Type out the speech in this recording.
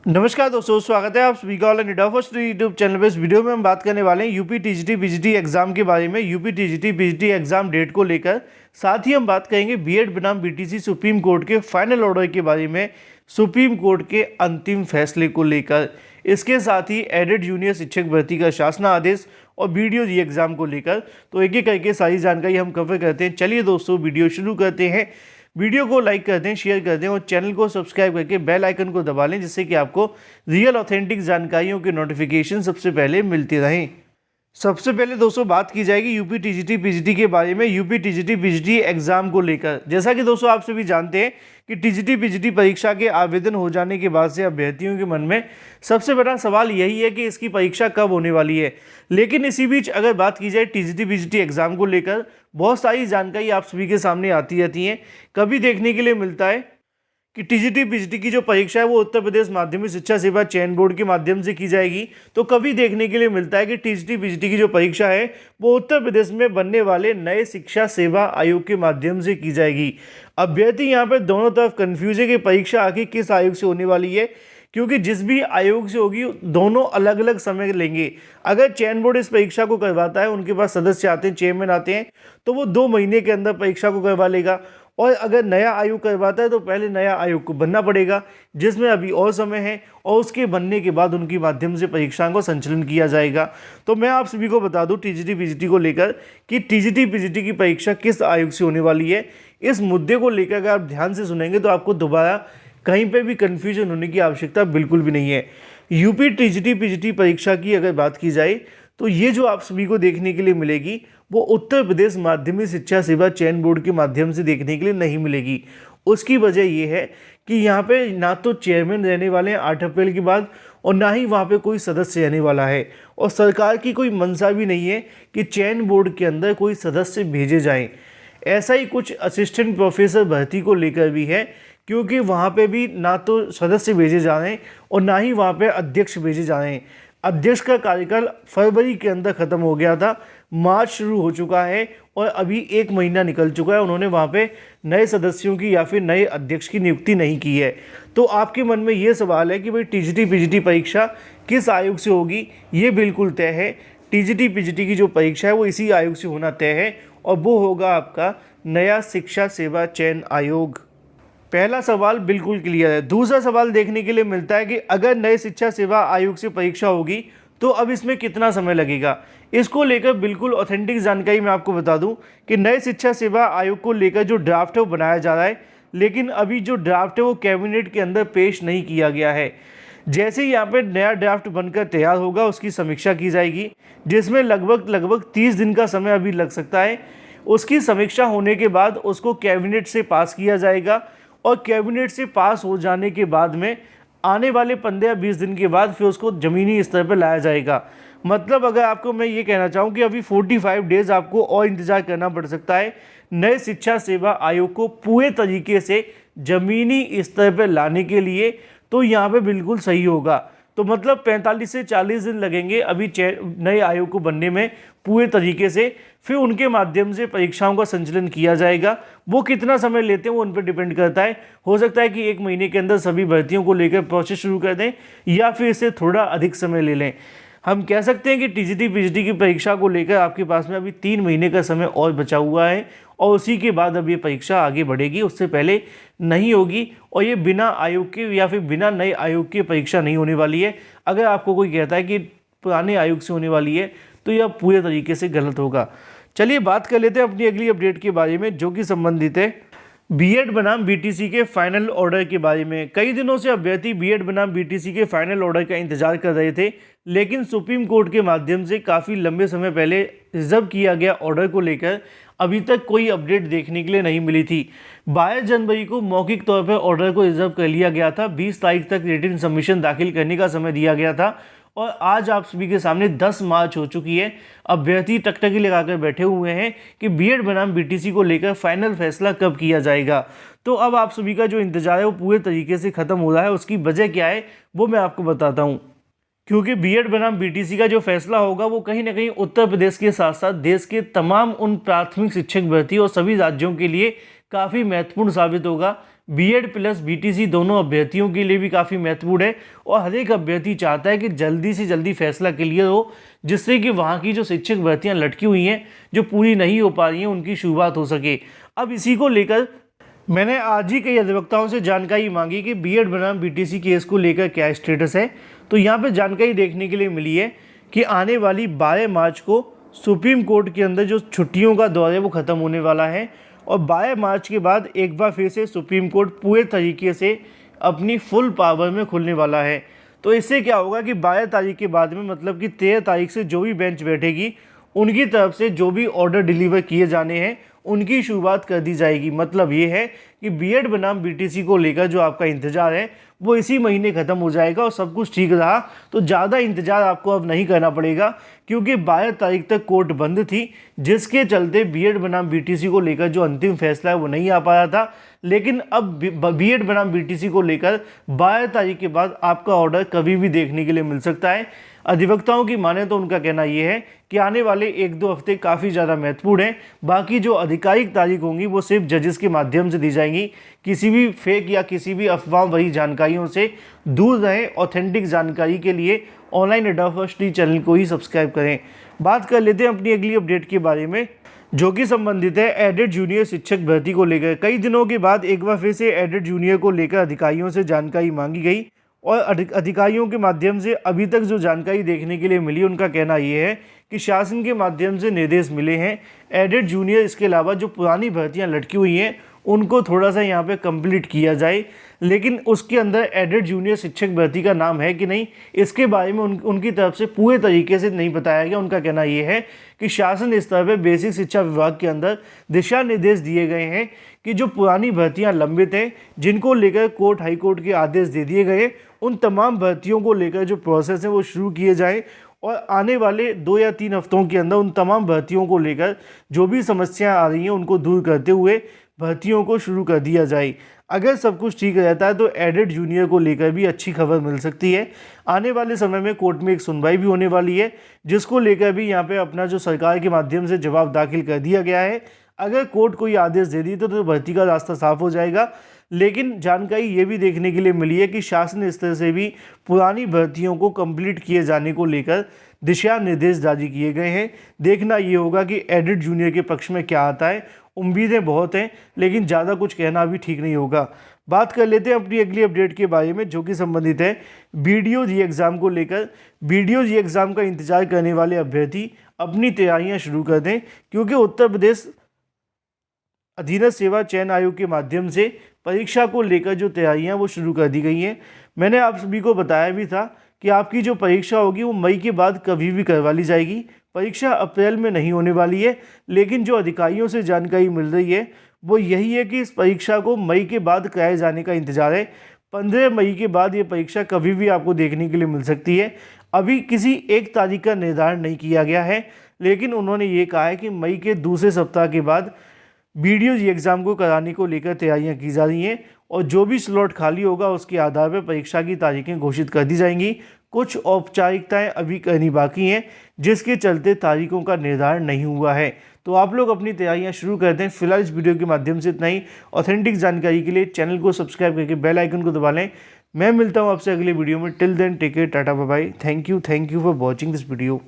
नमस्कार दोस्तों, स्वागत है आप सभी का online India first YouTube channel पे। इस वीडियो में हम बात करने वाले हैं यूपी टीजीटी पीजीटी एग्जाम के बारे में। UP TGT PGT exam date को लेकर, साथ ही हम बात करेंगे बीएड बनाम बीटीसी सुप्रीम कोर्ट के फाइनल ऑर्डर के बारे में, सुप्रीम कोर्ट के अंतिम फैसले को लेकर। इसके साथ ही एडेड जूनियर शिक्षक भर्ती का शासनादेश और वीडियो री एग्जाम को लेकर, तो एक एक करके सारी जानकारी हम कवर करते हैं। चलिए दोस्तों, वीडियो शुरू करते हैं। वीडियो को लाइक कर दें, शेयर कर दें और चैनल को सब्सक्राइब करके बेल आइकन को दबा लें, जिससे कि आपको रियल ऑथेंटिक जानकारियों के नोटिफिकेशन सबसे पहले मिलते रहें। सबसे पहले दोस्तों बात की जाएगी यूपी टीजीटी पीजीटी के बारे में, यूपी टीजीटी पीजीटी एग्जाम को लेकर। जैसा कि दोस्तों आप सभी जानते हैं कि टीजीटी पीजीटी परीक्षा के आवेदन हो जाने के बाद से अभ्यर्थियों के मन में सबसे बड़ा सवाल यही है कि इसकी परीक्षा कब होने वाली है। लेकिन इसी बीच अगर बात की जाए टीजीटी पीजीटी एग्जाम को लेकर, बहुत सारी जानकारी आप सभी के सामने आती रहती हैं। कभी देखने के लिए मिलता है कि टीजीटी पीजीटी की जो परीक्षा है वो उत्तर प्रदेश माध्यमिक शिक्षा सेवा चयन बोर्ड के माध्यम से की जाएगी, तो कभी देखने के लिए मिलता है कि टीजीटी पीजीटी की जो परीक्षा है वो उत्तर प्रदेश में बनने वाले नए शिक्षा सेवा आयोग के माध्यम से की जाएगी। अभ्यर्थी यहाँ पर दोनों तरफ कन्फ्यूज है कि परीक्षा आखिर किस आयोग से होने वाली है, क्योंकि जिस भी आयोग से होगी दोनों अलग अलग समय लेंगे। अगर चयन बोर्ड इस परीक्षा को करवाता है, उनके पास सदस्य आते हैं, चेयरमैन आते हैं, तो वो 2 महीने के अंदर परीक्षा को करवा लेगा। और अगर नया आयोग करवाता है तो पहले नया आयोग को बनना पड़ेगा, जिसमें अभी और समय है, और उसके बनने के बाद उनके माध्यम से परीक्षाओं का संचालन किया जाएगा। तो मैं आप सभी को बता दूं टीजीटी पीजीटी को लेकर कि टीजीटी पीजीटी की परीक्षा किस आयोग से होने वाली है। इस मुद्दे को लेकर अगर आप ध्यान से सुनेंगे तो आपको दोबारा कहीं पे भी कन्फ्यूजन होने की आवश्यकता बिल्कुल भी नहीं है। यूपी टीजीटी पीजीटी परीक्षा की अगर बात की जाए तो ये जो आप सभी को देखने के लिए मिलेगी वो उत्तर प्रदेश माध्यमिक शिक्षा सेवा चयन बोर्ड के माध्यम से देखने के लिए नहीं मिलेगी। उसकी वजह ये है कि यहाँ पे ना तो चेयरमैन रहने वाले हैं 8 अप्रैल के बाद, और ना ही वहाँ पे कोई सदस्य रहने वाला है, और सरकार की कोई मंशा भी नहीं है कि चयन बोर्ड के अंदर कोई सदस्य भेजे जाएँ। ऐसा ही कुछ असिस्टेंट प्रोफेसर भर्ती को लेकर भी है, क्योंकि वहाँ पे भी ना तो सदस्य भेजे जा रहे हैं और ना ही वहाँ पे अध्यक्ष भेजे जा रहे हैं। अध्यक्ष का कार्यकाल फरवरी के अंदर ख़त्म हो गया था, मार्च शुरू हो चुका है और अभी 1 महीना निकल चुका है। उन्होंने वहाँ पे नए सदस्यों की या फिर नए अध्यक्ष की नियुक्ति नहीं की है। तो आपके मन में ये सवाल है कि भाई टीजीटी पीजीटी परीक्षा किस आयोग से होगी, ये बिल्कुल तय है। टीजीटी पीजीटी की जो परीक्षा है वो इसी आयोग से होना तय है, और वो होगा आपका नया शिक्षा सेवा चयन आयोग। पहला सवाल बिल्कुल क्लियर है। दूसरा सवाल देखने के लिए मिलता है कि अगर नए शिक्षा सेवा आयोग से परीक्षा होगी तो अब इसमें कितना समय लगेगा। इसको लेकर बिल्कुल ऑथेंटिक जानकारी मैं आपको बता दूं कि नए शिक्षा सेवा आयोग को लेकर जो ड्राफ्ट है वो बनाया जा रहा है, लेकिन अभी जो ड्राफ्ट है वो कैबिनेट के अंदर पेश नहीं किया गया है। जैसे ही यहाँ पे नया ड्राफ्ट बनकर तैयार होगा उसकी समीक्षा की जाएगी, जिसमें लगभग 30 दिन का समय अभी लग सकता है। उसकी समीक्षा होने के बाद उसको कैबिनेट से पास किया जाएगा, और कैबिनेट से पास हो जाने के बाद में आने वाले 15-20 दिन के बाद फिर उसको ज़मीनी स्तर पर लाया जाएगा। मतलब अगर आपको मैं ये कहना चाहूँ कि अभी 45 डेज़ आपको और इंतज़ार करना पड़ सकता है नए शिक्षा सेवा आयोग को पूरे तरीके से ज़मीनी स्तर पर लाने के लिए। तो यहाँ पे बिल्कुल सही होगा। तो मतलब 45 से 40 दिन लगेंगे अभी नए आयोग को बनने में पूरे तरीके से। फिर उनके माध्यम से परीक्षाओं का संचालन किया जाएगा। वो कितना समय लेते हैं वो उन पर डिपेंड करता है। हो सकता है कि 1 महीने के अंदर सभी भर्तियों को लेकर प्रोसेस शुरू कर दें, या फिर इससे थोड़ा अधिक समय ले लें। हम कह सकते हैं कि टीजीटी पीजीटी की परीक्षा को लेकर आपके पास में अभी 3 महीने का समय और बचा हुआ है, और उसी के बाद अब ये परीक्षा आगे बढ़ेगी, उससे पहले नहीं होगी। और ये बिना आयोग के या फिर बिना नए आयोग की परीक्षा नहीं होने वाली है। अगर आपको कोई कहता है कि पुराने आयोग से होने वाली है तो यह पूरे तरीके से गलत होगा। चलिए बात कर लेते हैं अपनी अगली अपडेट के बारे में, जो कि संबंधित है बीएड बनाम बीटीसी के फाइनल ऑर्डर के बारे में। कई दिनों से अभ्यर्थी बीएड बनाम बीटीसी के फाइनल ऑर्डर का इंतजार कर रहे थे, लेकिन सुप्रीम कोर्ट के माध्यम से काफ़ी लंबे समय पहले रिजर्व किया गया ऑर्डर को लेकर अभी तक कोई अपडेट देखने के लिए नहीं मिली थी। 22 जनवरी को मौखिक तौर पर ऑर्डर को रिजर्व कर लिया गया था। 20 तारीख तक रिटन सबमिशन दाखिल करने का समय दिया गया था, और आज आप सभी के सामने 10 मार्च हो चुकी है। अभ्यर्थी टकटकी लगाकर बैठे हुए हैं कि बीएड बनाम बीटीसी को लेकर फाइनल फैसला कब किया जाएगा। तो अब आप सभी का जो इंतजार है वो पूरे तरीके से ख़त्म हो रहा है। उसकी वजह क्या है वो मैं आपको बताता हूँ। क्योंकि बीएड बनाम बीटीसी का जो फैसला होगा वो कहीं ना कहीं उत्तर प्रदेश के साथ साथ देश के तमाम उन प्राथमिक शिक्षक भर्ती और सभी राज्यों के लिए काफ़ी महत्वपूर्ण साबित होगा। बीएड प्लस बीटीसी दोनों अभ्यर्थियों के लिए भी काफ़ी महत्वपूर्ण है और हर एक अभ्यर्थी चाहता है कि जल्दी से जल्दी फैसला क्लियर हो, जिससे कि वहाँ की जो शिक्षक भर्तियाँ लटकी हुई हैं जो पूरी नहीं हो पा रही हैं उनकी शुरुआत हो सके। अब इसी को लेकर मैंने आज ही कई अधिवक्ताओं से जानकारी मांगी कि बीएड बनाम बीटीसी केस को लेकर क्या स्टेटस है। तो यहाँ पे जानकारी देखने के लिए मिली है कि आने वाली 12 मार्च को सुप्रीम कोर्ट के अंदर जो छुट्टियों का दौर है वो ख़त्म होने वाला है और 12 मार्च के बाद एक बार फिर से सुप्रीम कोर्ट पूरे तरीके से अपनी फुल पावर में खुलने वाला है। तो इससे क्या होगा कि 12 तारीख के बाद में मतलब कि 13 तारीख से जो भी बेंच बैठेगी उनकी तरफ से जो भी ऑर्डर डिलीवर किए जाने हैं उनकी शुरुआत कर दी जाएगी। मतलब ये है कि बीएड बनाम बीटीसी को लेकर जो आपका इंतज़ार है वो इसी महीने ख़त्म हो जाएगा और सब कुछ ठीक रहा तो ज़्यादा इंतज़ार आपको अब नहीं करना पड़ेगा, क्योंकि 12 तारीख तक कोर्ट बंद थी, जिसके चलते बीएड बनाम बीटीसी को लेकर जो अंतिम फैसला है वो नहीं आ पाया था। लेकिन अब बीएड बनाम बीटीसी को लेकर 12 तारीख के बाद आपका ऑर्डर कभी भी देखने के लिए मिल सकता है। अधिवक्ताओं की माने तो उनका कहना यह है कि आने वाले 1-2 हफ्ते काफ़ी ज़्यादा महत्वपूर्ण हैं। बाकी जो आधिकारिक तारीख होंगी वो सिर्फ जजेस के माध्यम से दी जाएंगी। किसी भी फेक या किसी भी अफवाह भरी जानकारियों से दूर रहें। ऑथेंटिक जानकारी के लिए ऑनलाइन अड्डा फर्स्ट चैनल को ही सब्सक्राइब करें। बात कर लेते हैं अपनी अगली अपडेट के बारे में, जो कि संबंधित है एडेड जूनियर शिक्षक भर्ती को लेकर। कई दिनों के बाद एक बार फिर से एडेड जूनियर को लेकर अधिकारियों से जानकारी मांगी गई और अधिकारियों के माध्यम से अभी तक जो जानकारी देखने के लिए मिली उनका कहना ये है कि शासन के माध्यम से निर्देश मिले हैं एडेड जूनियर इसके अलावा जो पुरानी भर्तियां लटकी हुई हैं उनको थोड़ा सा यहाँ पे कंप्लीट किया जाए, लेकिन उसके अंदर एडेड जूनियर शिक्षक भर्ती का नाम है कि नहीं इसके बारे में उनकी तरफ से पूरे तरीके से नहीं बताया गया। उनका कहना ये है कि शासन स्तर पर बेसिक शिक्षा विभाग के अंदर दिशा निर्देश दिए गए हैं कि जो पुरानी भर्तियां लंबित हैं जिनको लेकर कोर्ट हाई कोर्ट के आदेश दे दिए गए उन तमाम भर्तियों को लेकर जो प्रोसेस है वो शुरू किए जाएँ और आने वाले 2 या 3 हफ्तों के अंदर उन तमाम भर्तियों को लेकर जो भी समस्याएं आ रही हैं उनको दूर करते हुए भर्तियों को शुरू कर दिया जाए। अगर सब कुछ ठीक रहता है तो एडेड जूनियर को लेकर भी अच्छी खबर मिल सकती है। आने वाले समय में कोर्ट में एक सुनवाई भी होने वाली है, जिसको लेकर भी यहाँ पे अपना जो सरकार के माध्यम से जवाब दाखिल कर दिया गया है। अगर कोर्ट कोई आदेश दे दी तो भर्ती का रास्ता साफ हो जाएगा। लेकिन जानकारी ये भी देखने के लिए मिली है कि शासन स्तर से भी पुरानी भर्तियों को कंप्लीट किए जाने को लेकर दिशा निर्देश जारी किए गए हैं। देखना ये होगा कि एडेड जूनियर के पक्ष में क्या आता है। उम्मीदें बहुत हैं लेकिन ज़्यादा कुछ कहना भी ठीक नहीं होगा। बात कर लेते हैं अपनी अगली अपडेट के बारे में, जो कि संबंधित है बीडीओ जी एग्ज़ाम को लेकर। बीडीओ जी एग्ज़ाम का इंतजार करने वाले अभ्यर्थी अपनी तैयारियां शुरू कर दें, क्योंकि उत्तर प्रदेश अधीनस्थ सेवा चयन आयोग के माध्यम से परीक्षा को लेकर जो तैयारियां वो शुरू कर दी गई हैं। मैंने आप सभी को बताया भी था कि आपकी जो परीक्षा होगी वो मई के बाद कभी भी करवा ली जाएगी। परीक्षा अप्रैल में नहीं होने वाली है, लेकिन जो अधिकारियों से जानकारी मिल रही है वो यही है कि इस परीक्षा को मई के बाद कराए जाने का इंतजार है। 15 मई के बाद ये परीक्षा कभी भी आपको देखने के लिए मिल सकती है। अभी किसी एक तारीख का निर्धारण नहीं किया गया है, लेकिन उन्होंने ये कहा है कि मई के दूसरे सप्ताह के बाद बीडीओ जी एग्ज़ाम को कराने को लेकर तैयारियां की जा रही हैं और जो भी स्लॉट खाली होगा उसके आधार पर परीक्षा की तारीखें घोषित कर दी जाएंगी। कुछ औपचारिकताएं अभी करनी बाकी हैं, जिसके चलते तारीखों का निर्धारण नहीं हुआ है। तो आप लोग अपनी तैयारियां शुरू कर दें। फिलहाल इस वीडियो के माध्यम से इतना ही। ऑथेंटिक जानकारी के लिए चैनल को सब्सक्राइब करके बेल आइकन को दबा लें। मैं मिलता हूं आपसे अगले वीडियो में। Till then take care, tata bye bye. Thank you for watching this video.